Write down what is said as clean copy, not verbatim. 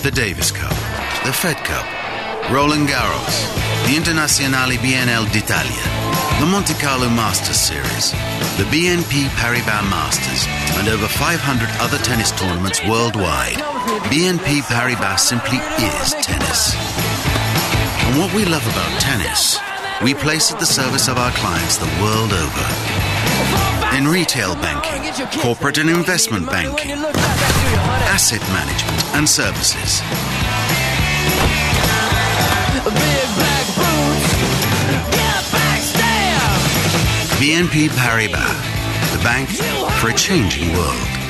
the Davis Cup, the Fed Cup, Roland Garros, the Internazionale BNL d'Italia, the Monte Carlo Masters Series, the BNP Paribas Masters, and over 500 other tennis tournaments worldwide. BNP Paribas simply is tennis. And what we love about tennis, we place at the service of our clients the world over. In retail banking, corporate and investment banking, asset management and services. BNP Paribas, the bank for a changing world.